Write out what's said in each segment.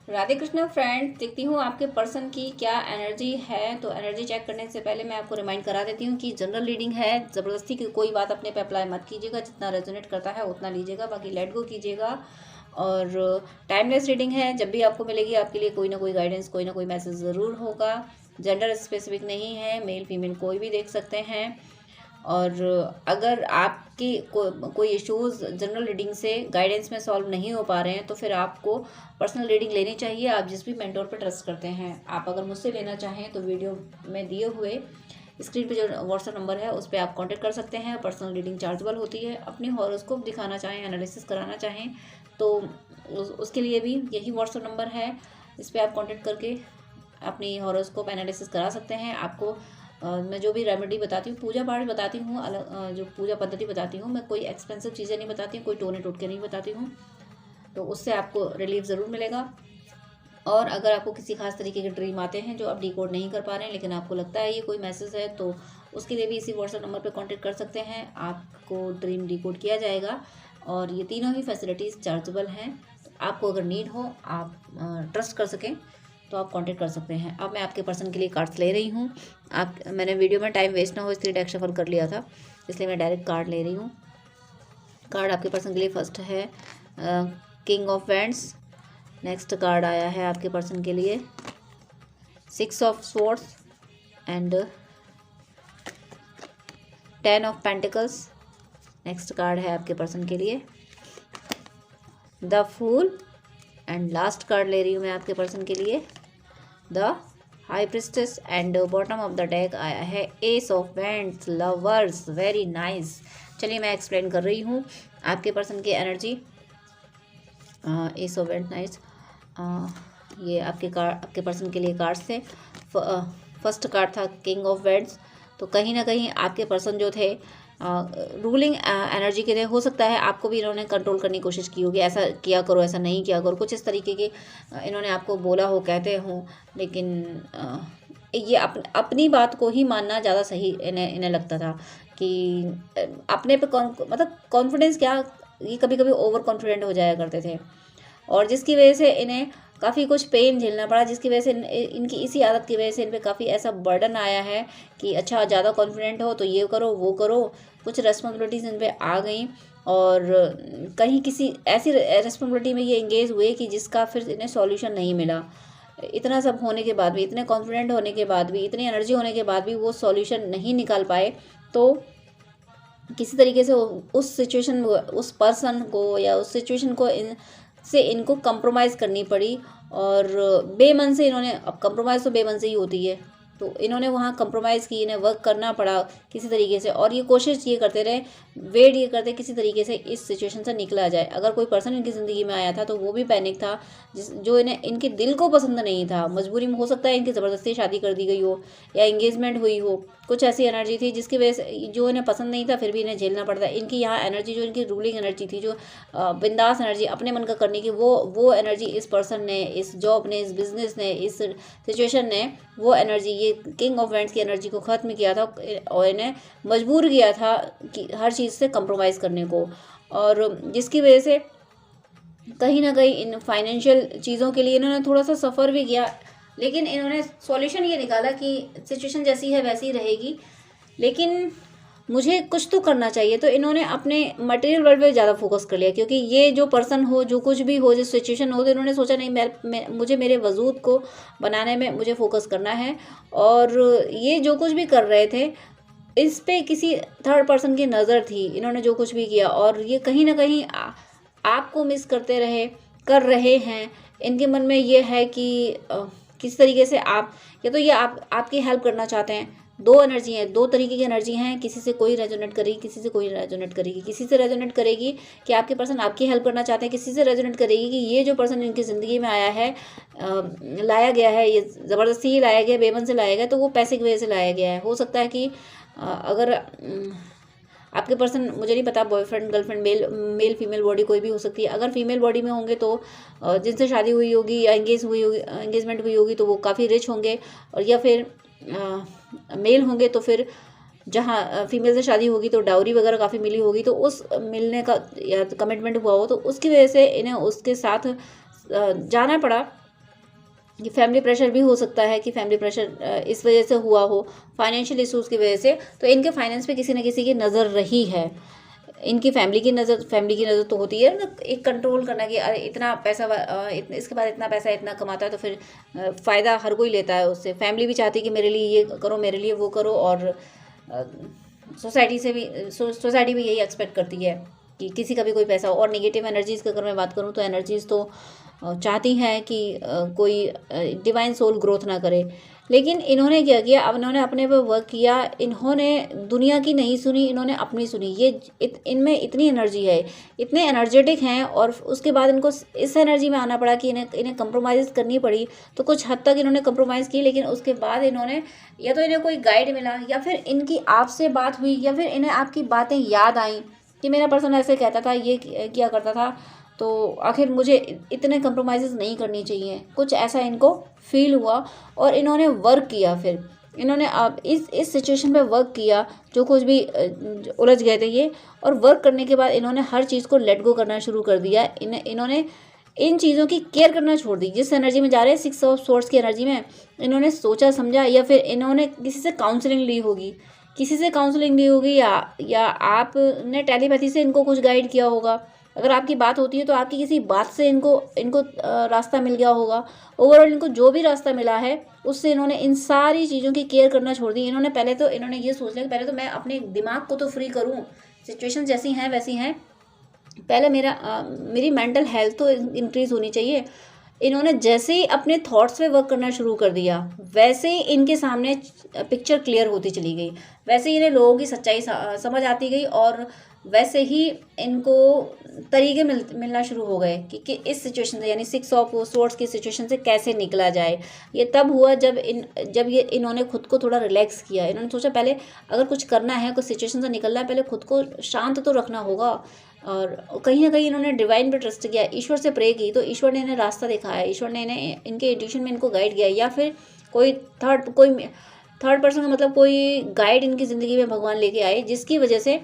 Radhe Krishna friends, देखती हूँ आपके पर्सन की क्या एनर्जी है। तो एनर्जी चेक करने से पहले मैं आपको रिमाइंड करा देती हूँ कि जनरल रीडिंग है। ज़बरदस्ती की कोई बात अपने पे अप्लाई मत कीजिएगा, जितना रेजोनेट करता है उतना लीजिएगा, बाकी लेट गो कीजिएगा। और टाइमलेस रीडिंग है, जब भी आपको मिलेगी आपके लिए कोई ना कोई गाइडेंस, कोई ना कोई मैसेज ज़रूर होगा। जेंडर स्पेसिफिक नहीं है, मेल फीमेल कोई भी देख सकते हैं। और अगर आपकी कोई इश्यूज़ जनरल रीडिंग से गाइडेंस में सॉल्व नहीं हो पा रहे हैं तो फिर आपको पर्सनल रीडिंग लेनी चाहिए। आप जिस भी मेंटोर पर ट्रस्ट करते हैं, आप अगर मुझसे लेना चाहें तो वीडियो में दिए हुए स्क्रीन पे जो व्हाट्सएप नंबर है उस पर आप कांटेक्ट कर सकते हैं। पर्सनल रीडिंग चार्जेबल होती है। अपनी हॉरोस्कोप दिखाना चाहें, एनालिसिस कराना चाहें तो उसके लिए भी यही व्हाट्सएप नंबर है। इस पर आप कॉन्टेक्ट करके अपनी हॉरोस्कोप एनालिसिस करा सकते हैं। आपको मैं जो भी रेमेडी बताती हूँ, पूजा पाठ बताती हूँ, अलग जो पूजा पद्धति बताती हूँ, मैं कोई एक्सपेंसिव चीज़ें नहीं बताती हूँ, कोई टोने टोटके नहीं बताती हूँ, तो उससे आपको रिलीफ ज़रूर मिलेगा। और अगर आपको किसी खास तरीके के ड्रीम आते हैं जो आप डिकोड नहीं कर पा रहे हैं, लेकिन आपको लगता है ये कोई मैसेज है, तो उसके लिए भी इसी व्हाट्सएप नंबर पर कॉन्टेक्ट कर सकते हैं। आपको ड्रीम डिकोड किया जाएगा और ये तीनों ही फैसिलिटीज़ चार्जेबल हैं। आपको अगर नीड हो, आप ट्रस्ट कर सकें तो आप कांटेक्ट कर सकते हैं। अब मैं आपके पर्सन के लिए कार्ड्स ले रही हूँ। मैंने वीडियो में टाइम वेस्ट ना हो इसलिए डेक शफल कर लिया था, इसलिए मैं डायरेक्ट कार्ड ले रही हूँ। कार्ड आपके पर्सन के लिए फर्स्ट है king of wands. Next card आया है आपके पर्सन के लिए 6 of swords and 10 of pentacles. Next card है आपके पर्सन के लिए the fool and last card ले रही हूँ मैं आपके पर्सन के लिए the high priestess. And bottom of the deck आया है ace of wands, lovers. Very nice. चलिए मैं एक्सप्लेन कर रही हूँ आपके पर्सन की energy. Ace of wands, nice. ये आपके पर्सन के लिए कार्ड्स थे। फर्स्ट कार्ड था किंग ऑफ वैंड्स। तो कहीं ना कहीं आपके पर्सन जो थे रूलिंग एनर्जी के थे। हो सकता है आपको भी इन्होंने कंट्रोल करने की कोशिश की होगी, ऐसा किया करो, ऐसा नहीं किया करो, कुछ इस तरीके के इन्होंने आपको बोला हो, कहते हों। लेकिन ये अपनी बात को ही मानना ज़्यादा सही इन्हें लगता था कि अपने पे मतलब कॉन्फिडेंस क्या, ये कभी कभी ओवर कॉन्फिडेंट हो जाया करते थे और जिसकी वजह से इन्हें काफ़ी कुछ पेन झेलना पड़ा, जिसकी वजह से इनकी इसी आदत की वजह से इन पे काफ़ी ऐसा बर्डन आया है कि अच्छा ज़्यादा कॉन्फिडेंट हो तो ये करो वो करो, कुछ रेस्पॉन्सिबिलिटीज़ इन पे आ गई। और कहीं किसी ऐसी रेस्पॉन्सिबिलिटी में ये इंगेज हुए कि जिसका फिर इन्हें सॉल्यूशन नहीं मिला। इतना सब होने के बाद भी, इतने कॉन्फिडेंट होने के बाद भी, इतनी एनर्जी होने के बाद भी वो सॉल्यूशन नहीं निकाल पाए। तो किसी तरीके से उस सिचुएशन, उस पर्सन को या उस सिचुएशन को इनको कंप्रोमाइज़ करनी पड़ी। और बेमन से इन्होंने, अब कंप्रोमाइज़ तो बेमन से ही होती है, तो इन्होंने वहाँ कंप्रोमाइज़ की, इन्हें वर्क करना पड़ा किसी तरीके से। और ये कोशिश ये करते रहे, वेट ये करते किसी तरीके से इस सिचुएशन से निकला जाए। अगर कोई पर्सन इनकी ज़िंदगी में आया था तो वो भी पैनिक था, जो इन्हें इनके दिल को पसंद नहीं था। मजबूरी में हो सकता है इनकी ज़बरदस्ती शादी कर दी गई हो या एंगेजमेंट हुई हो, कुछ ऐसी एनर्जी थी जिसकी वजह से जो इन्हें पसंद नहीं था फिर भी इन्हें झेलना पड़ता। इनकी यहाँ एनर्जी, जो इनकी रूलिंग एनर्जी थी, जो बिंदास एनर्जी, अपने मन का करने की, वो एनर्जी इस पर्सन ने, इस जॉब ने, इस बिजनेस ने, इस सिचुएशन ने वो एनर्जी, ये किंग ऑफ वैंड्स की एनर्जी को ख़त्म किया था और इन्हें मजबूर किया था कि हर चीज़ से कंप्रोमाइज़ करने को। और जिसकी वजह से कहीं ना कहीं इन फाइनेंशियल चीज़ों के लिए इन्होंने थोड़ा सा सफ़र भी किया, लेकिन इन्होंने सॉल्यूशन ये निकाला कि सिचुएशन जैसी है वैसी रहेगी, लेकिन मुझे कुछ तो करना चाहिए। तो इन्होंने अपने मटेरियल वर्ल्ड पे ज़्यादा फोकस कर लिया, क्योंकि ये जो पर्सन हो, जो कुछ भी हो, जो सिचुएशन हो, तो इन्होंने सोचा नहीं, मुझे मेरे वजूद को बनाने में मुझे फोकस करना है। और ये जो कुछ भी कर रहे थे इस पे किसी थर्ड पर्सन की नज़र थी, इन्होंने जो कुछ भी किया। और ये कहीं ना कहीं आपको मिस करते रहे, कर रहे हैं। इनके मन में ये है कि किस तरीके से आप, या तो ये आपकी हेल्प करना चाहते हैं। दो एनर्जी हैं, दो तरीके की एनर्जी हैं, किसी से कोई रेजोनेट करेगी, किसी से कोई रेजोनेट करेगी। किसी से रेजोनेट करेगी कि आपके पर्सन आपकी हेल्प करना चाहते हैं, किसी से रेजोनेट करेगी कि ये जो पर्सन इनकी ज़िंदगी में आया है, लाया गया है, ये ज़बरदस्ती ही लाया गया, बेमन से लाया गया, तो वो पैसे की वजह से लाया गया है। हो सकता है कि अगर आपके पर्सन, मुझे नहीं पता, boyfriend, girlfriend, male female body कोई भी हो सकती है। अगर फीमेल बॉडी में होंगे तो जिनसे शादी हुई होगी या एंगेजमेंट हुई होगी तो वो काफ़ी रिच होंगे। और या फिर मेल होंगे तो फिर जहाँ फीमेल से शादी होगी तो डाउरी वगैरह काफ़ी मिली होगी, तो उस मिलने का या कमिटमेंट हुआ हो तो उसकी वजह से इन्हें उसके साथ जाना पड़ा। ये फैमिली प्रेशर भी हो सकता है कि फैमिली प्रेशर इस वजह से हुआ हो, फाइनेंशियल इश्यूज़ की वजह से। तो इनके फाइनेंस पे किसी न किसी की नज़र रही है। इनकी फैमिली की नज़र तो होती है ना, एक कंट्रोल करना कि अरे इतना पैसा इसके पास इतना पैसा इतना कमाता है, तो फिर फ़ायदा हर कोई लेता है उससे। फैमिली भी चाहती है कि मेरे लिए ये करो, मेरे लिए वो करो, और सोसाइटी भी यही एक्सपेक्ट करती है कि किसी का भी कोई पैसा हो। और नेगेटिव एनर्जीज़ की अगर मैं बात करूँ तो एनर्जीज़ तो चाहती हैं कि कोई डिवाइन सोल ग्रोथ ना करे। लेकिन इन्होंने क्या किया, अब इन्होंने अपने पे वर्क किया, इन्होंने दुनिया की नहीं सुनी, इन्होंने अपनी सुनी। ये इनमें इतनी एनर्जी है, इतने एनर्जेटिक हैं, और उसके बाद इनको इस एनर्जी में आना पड़ा कि इन्हें कंप्रोमाइज़ करनी पड़ी। तो कुछ हद तक इन्होंने कंप्रोमाइज़ की, लेकिन उसके बाद इन्होंने या तो इन्हें कोई गाइड मिला, या फिर इनकी आपसे बात हुई, या फिर इन्हें आपकी बातें याद आई कि मेरा पर्सन ऐसे कहता था, ये किया करता था, तो आखिर मुझे इतने कंप्रोमाइज़ नहीं करनी चाहिए। कुछ ऐसा इनको फील हुआ और इन्होंने वर्क किया। फिर इन्होंने अब इस सिचुएशन पे वर्क किया, जो कुछ भी उलझ गए थे ये, और वर्क करने के बाद इन्होंने हर चीज़ को लेट गो करना शुरू कर दिया। इन्होंने इन चीज़ों की केयर करना छोड़ दी। जिस एनर्जी में जा रहे हैं, 6 ऑफ सोर्ड्स की एनर्जी में, इन्होंने सोचा समझा, या फिर इन्होंने किसी से काउंसलिंग ली होगी, या आपने टेलीपैथी से इनको कुछ गाइड किया होगा। अगर आपकी बात होती है तो आपकी किसी बात से इनको रास्ता मिल गया होगा। ओवरऑल इनको जो भी रास्ता मिला है उससे इन्होंने इन सारी चीज़ों की केयर करना छोड़ दी। इन्होंने ये सोच लिया कि पहले तो मैं अपने दिमाग को तो फ्री करूँ, सिचुएशन जैसी हैं वैसी हैं, पहले मेरी मेंटल हेल्थ तो इंक्रीज़ होनी चाहिए। इन्होंने जैसे ही अपने थॉट्स पे वर्क करना शुरू कर दिया, वैसे ही इनके सामने पिक्चर क्लियर होती चली गई, वैसे ही इन्हें लोगों की सच्चाई समझ आती गई, और वैसे ही इनको तरीके मिलना शुरू हो गए कि इस सिचुएशन से, यानी 6 ऑफ सोर्ड्स की सिचुएशन से कैसे निकला जाए। ये तब हुआ जब इन्होंने खुद को थोड़ा रिलैक्स किया। इन्होंने सोचा पहले अगर कुछ करना है, कुछ सिचुएशन से निकलना है, पहले खुद को शांत तो रखना होगा। और कहीं ना कहीं इन्होंने डिवाइन पे ट्रस्ट किया, ईश्वर से प्रे की, तो ईश्वर ने इन्हें रास्ता दिखाया, ईश्वर ने इनके इंट्यूशन में इनको गाइड किया, या फिर कोई थर्ड पर्सन का मतलब कोई गाइड इनकी ज़िंदगी में भगवान लेके आए, जिसकी वजह से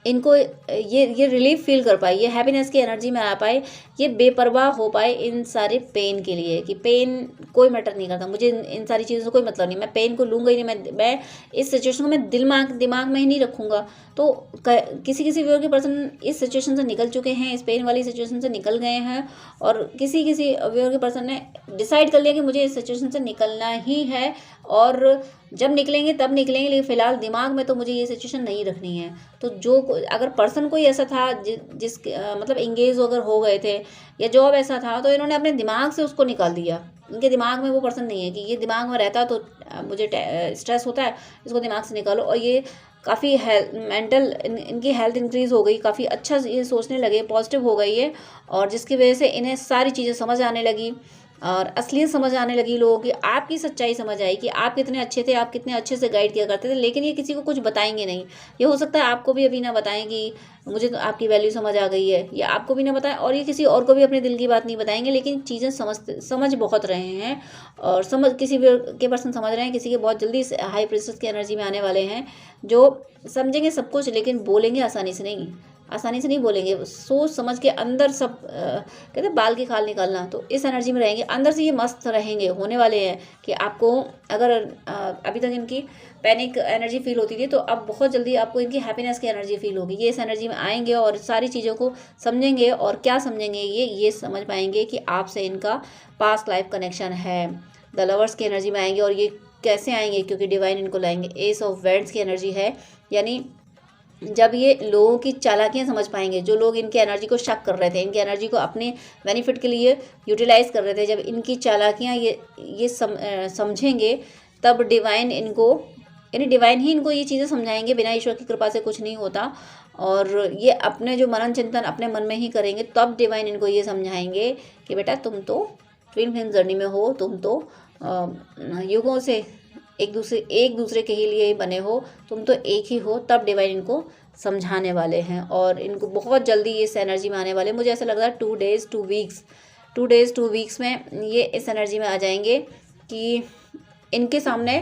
इनको ये रिलीफ फील कर पाए, ये हैप्पीनेस की एनर्जी में आ पाए, ये बेपरवाह हो पाए इन सारे पेन के लिए, कि पेन कोई मैटर नहीं करता, मुझे इन सारी चीज़ों से कोई मतलब नहीं, मैं पेन को लूँगा ही नहीं, मैं इस सिचुएशन को मैं दिमाग में ही नहीं रखूँगा। तो किसी व्यूअर के पर्सन इस सिचुएशन से निकल चुके हैं, इस पेन वाली सिचुएशन से निकल गए हैं, और किसी व्यूअर के पर्सन ने डिसाइड कर लिया कि मुझे इस सिचुएशन से निकलना ही है, और जब निकलेंगे तब निकलेंगे, लेकिन फ़िलहाल दिमाग में तो मुझे ये सिचुएशन नहीं रखनी है। तो अगर पर्सन कोई ऐसा था जिस मतलब इंगेज अगर हो गए थे, या जॉब ऐसा था, तो इन्होंने अपने दिमाग से उसको निकाल दिया। इनके दिमाग में वो पर्सन नहीं है कि ये दिमाग में रहता तो मुझे स्ट्रेस होता है, इसको दिमाग से निकालो। और ये काफ़ी इनकी हेल्थ इंक्रीज़ हो गई, काफ़ी अच्छा ये सोचने लगे, पॉजिटिव हो गई है, और जिसकी वजह से इन्हें सारी चीज़ें समझ आने लगी, और असलियत समझ आने लगी लोगों की, आपकी सच्चाई समझ आई कि आप कितने अच्छे थे, आप कितने अच्छे से गाइड किया करते थे। लेकिन ये किसी को कुछ बताएंगे नहीं। ये हो सकता है आपको भी अभी ना बताएं कि मुझे तो आपकी वैल्यू समझ आ गई है, या आपको भी ना बताएं, और ये किसी और को भी अपने दिल की बात नहीं बताएंगे, लेकिन चीज़ें समझ बहुत रहे हैं, और किसी भी के पर्सन समझ रहे हैं, किसी के बहुत जल्दी हाई प्रेशर की एनर्जी में आने वाले हैं, जो समझेंगे सब कुछ, लेकिन बोलेंगे आसानी से नहीं बोलेंगे, सोच समझ के अंदर सब कहते हैं बाल की खाल निकालना, तो इस एनर्जी में रहेंगे, अंदर से ये मस्त रहेंगे, होने वाले हैं कि आपको अगर अभी तक इनकी पैनिक एनर्जी फील होती थी, तो अब बहुत जल्दी आपको इनकी हैप्पीनेस की एनर्जी फील होगी। ये इस एनर्जी में आएंगे और सारी चीज़ों को समझेंगे, और क्या समझेंगे, ये समझ पाएंगे कि आपसे इनका पास्ट लाइफ कनेक्शन है। द लवर्स की एनर्जी में आएंगे, और ये कैसे आएंगे, क्योंकि डिवाइन इनको लाएंगे। एस ऑफ वैंड्स की एनर्जी है, यानी जब ये लोगों की चालाकियां समझ पाएंगे, जो लोग इनकी एनर्जी को शक कर रहे थे, इनकी एनर्जी को अपने बेनिफिट के लिए यूटिलाइज कर रहे थे, जब इनकी चालाकियां ये समझेंगे, तब डिवाइन ही इनको ये चीज़ें समझाएंगे। बिना ईश्वर की कृपा से कुछ नहीं होता, और ये अपने जो मनन चिंतन अपने मन में ही करेंगे, तब डिवाइन इनको ये समझाएंगे कि बेटा तुम तो ट्विन फ्लेम जर्नी में हो, तुम तो युगों से एक दूसरे के ही लिए ही बने हो, तुम तो एक ही हो। तब डिवाइन इनको समझाने वाले हैं, और इनको बहुत जल्दी इस एनर्जी में आने वाले। मुझे ऐसा लग रहा है 2 डेज़ 2 वीक्स में ये इस एनर्जी में आ जाएंगे कि इनके सामने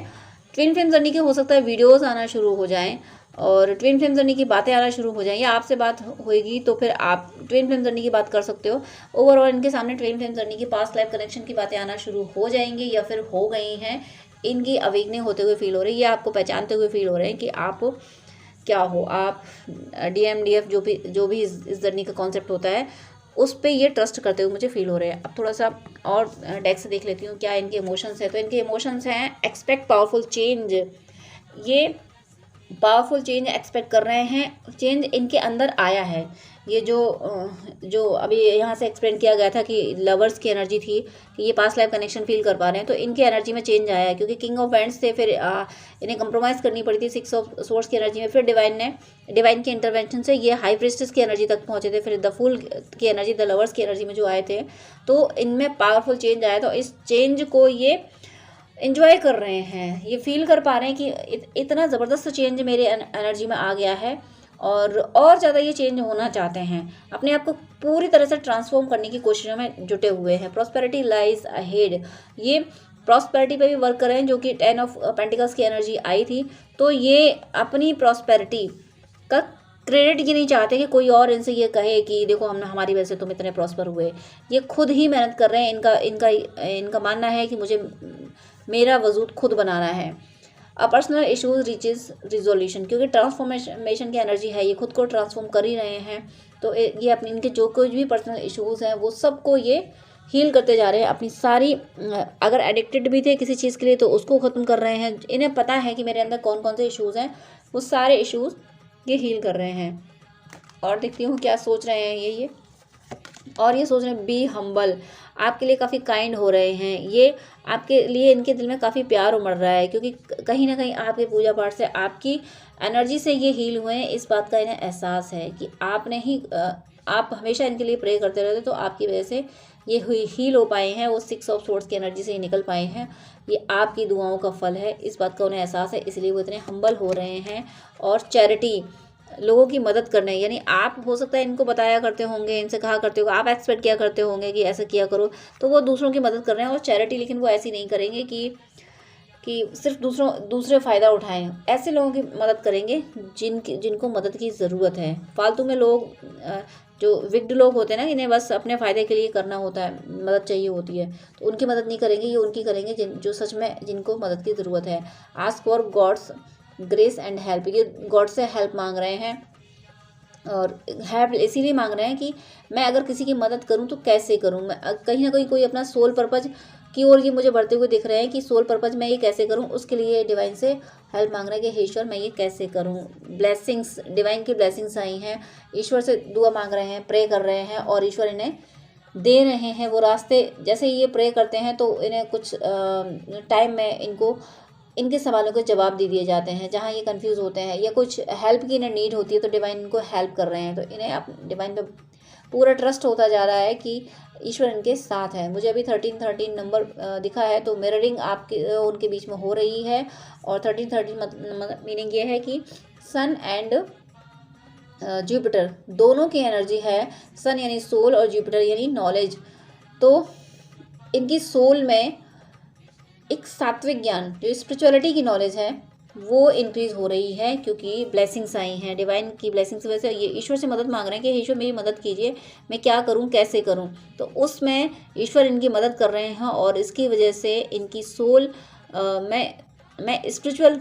ट्विन फ्लेम जर्नी के हो सकता है वीडियोस आना शुरू हो जाएं, और ट्विन फ्लेम जर्नी की बातें आना शुरू हो जाएंगी, आपसे बात होएगी तो फिर आप ट्विन फ्लेम जर्नी की बात कर सकते हो। ओवरऑल इनके सामने ट्विन फ्लेम जर्नी की पास्ट लाइफ कनेक्शन की बातें आना शुरू हो जाएंगी या फिर हो गई हैं। इनकी अवेकनिंग होते हुए फील हो रही है, आपको पहचानते हुए फील हो रहे हैं कि आप क्या हो। आप DMDF जो भी इस जर्नी का कॉन्सेप्ट होता है उस पे ये ट्रस्ट करते हुए मुझे फील हो रहे हैं। अब थोड़ा सा और डेक से देख लेती हूँ क्या इनके इमोशंस हैं। तो इनके इमोशंस हैं एक्सपेक्ट पावरफुल चेंज। ये पावरफुल चेंज एक्सपेक्ट कर रहे हैं, चेंज इनके अंदर आया है। ये जो अभी यहाँ से एक्सप्लेन किया गया था कि लवर्स की एनर्जी थी कि ये पास्ट लाइफ कनेक्शन फील कर पा रहे हैं, तो इनकी एनर्जी में चेंज आया है क्योंकि किंग ऑफ वैंड्स से फिर इन्हें कंप्रोमाइज़ करनी पड़ी थी 6 ऑफ सोर्ड्स की एनर्जी में। फिर डिवाइन के इंटरवेंशन से ये हाई प्रीस्टेस की एनर्जी तक पहुँचे थे, फिर द फूल की एनर्जी, द लवर्स की एनर्जी में जो आए थे, तो इनमें पावरफुल चेंज आया। तो इस चेंज को ये इन्जॉय कर रहे हैं, ये फील कर पा रहे हैं कि इतना ज़बरदस्त चेंज मेरे एनर्जी में आ गया है और ज़्यादा ये चेंज होना चाहते हैं। अपने आप को पूरी तरह से ट्रांसफॉर्म करने की कोशिशों में जुटे हुए हैं। प्रॉस्पेरिटी लाइज अहेड, ये प्रॉस्पेरिटी पे भी वर्क कर रहे हैं जो कि 10 ऑफ पेंटिकल्स की एनर्जी आई थी। तो ये अपनी प्रॉस्पेरिटी का क्रेडिट ये नहीं चाहते कि कोई और इनसे ये कहे कि देखो हमने हमारी वजह से तुम इतने प्रॉस्पर हुए। ये खुद ही मेहनत कर रहे हैं। इनका मानना है कि मुझे मेरा वजूद खुद बनाना है। पर्सनल इश्यूज रीचेज रिजोल्यूशन, क्योंकि ट्रांसफॉर्मेशन की एनर्जी है, ये खुद को ट्रांसफॉर्म कर ही रहे हैं। तो ये अपने इनके जो कुछ भी पर्सनल इश्यूज हैं वो सबको ये हील करते जा रहे हैं। अपनी सारी अगर एडिक्टेड भी थे किसी चीज़ के लिए तो उसको ख़त्म कर रहे हैं। इन्हें पता है कि मेरे अंदर कौन कौन से इश्यूज़ हैं, वो सारे इश्यूज़ ये हील कर रहे हैं। और देखती हूँ क्या सोच रहे हैं ये और ये सोच रहे हैं बी हम्बल, आपके लिए काफ़ी काइंड हो रहे हैं। ये आपके लिए इनके दिल में काफ़ी प्यार उमड़ रहा है क्योंकि कहीं ना कहीं आपके पूजा पाठ से आपकी एनर्जी से ये हील हुए हैं। इस बात का इन्हें एहसास है कि आपने ही आप हमेशा इनके लिए प्रे करते रहते, तो आपकी वजह से ये हील हो पाए हैं। वो 6 ऑफ सोर्ड्स की एनर्जी से ही निकल पाए हैं। ये आपकी दुआओं का फल है, इस बात का उन्हें एहसास है, इसलिए वो इतने हम्बल हो रहे हैं। और चैरिटी, लोगों की मदद करने, यानी आप हो सकता है इनको बताया करते होंगे, इनसे कहा करते हो, आप एक्सपेक्ट किया करते होंगे कि ऐसा किया करो, तो वो दूसरों की मदद कर रहे हैं। और चैरिटी, लेकिन वो ऐसी नहीं करेंगे कि सिर्फ दूसरे फ़ायदा उठाएं। ऐसे लोगों की मदद करेंगे जिनको मदद की ज़रूरत है। फालतू में लोग जो विक्ड लोग होते हैं ना, इन्हें बस अपने फ़ायदे के लिए करना होता है, मदद चाहिए होती है, तो उनकी मदद नहीं करेंगे। ये उनकी करेंगे जो सच में जिनको मदद की ज़रूरत है। Ask for God's grace and help, ये गॉड से हेल्प मांग रहे हैं। और हेल्प इसीलिए मांग रहे हैं कि मैं अगर किसी की मदद करूं तो कैसे करूं। मैं कहीं ना कहीं कोई अपना सोल पर्पज की ओर ये मुझे बढ़ते हुए दिख रहे हैं कि सोल पर्पज मैं ये कैसे करूं, उसके लिए डिवाइन से हेल्प मांग रहे हैं कि हे ईश्वर मैं ये कैसे करूं। ब्लेसिंग्स, डिवाइन की ब्लेसिंग्स आई हैं, ईश्वर से दुआ मांग रहे हैं, प्रे कर रहे हैं और ईश्वर इन्हें दे रहे हैं वो रास्ते। जैसे ये प्रे करते हैं तो इन्हें कुछ टाइम में इनके सवालों के जवाब दे दिए जाते हैं। जहाँ ये कंफ्यूज होते हैं या कुछ हेल्प की इन्हें नीड होती है तो डिवाइन इनको हेल्प कर रहे हैं। तो इन्हें अब डिवाइन पे पूरा ट्रस्ट होता जा रहा है कि ईश्वर इनके साथ है। मुझे अभी 13 नंबर दिखा है, तो मिररिंग आपके उनके बीच में हो रही है। और 13 मीनिंग ये है कि सन एंड जुपिटर दोनों की एनर्जी है। सन यानी सोल और जुपिटर यानी नॉलेज। तो इनकी सोल में एक सात्विक ज्ञान, जो स्पिरिचुअलिटी की नॉलेज है, वो इंक्रीज हो रही है क्योंकि ब्लेसिंग्स आई हैं। डिवाइन की ब्लेसिंग्स की वजह से ये ईश्वर से मदद मांग रहे हैं कि ईश्वर मेरी मदद कीजिए, मैं क्या करूं, कैसे करूं। तो उसमें ईश्वर इनकी मदद कर रहे हैं और इसकी वजह से इनकी सोल में स्पिरिचुअल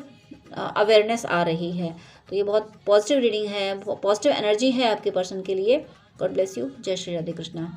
अवेयरनेस आ रही है। तो ये बहुत पॉजिटिव रीडिंग है, पॉजिटिव एनर्जी है आपके पर्सन के लिए। God bless you. जय श्री राधे कृष्णा।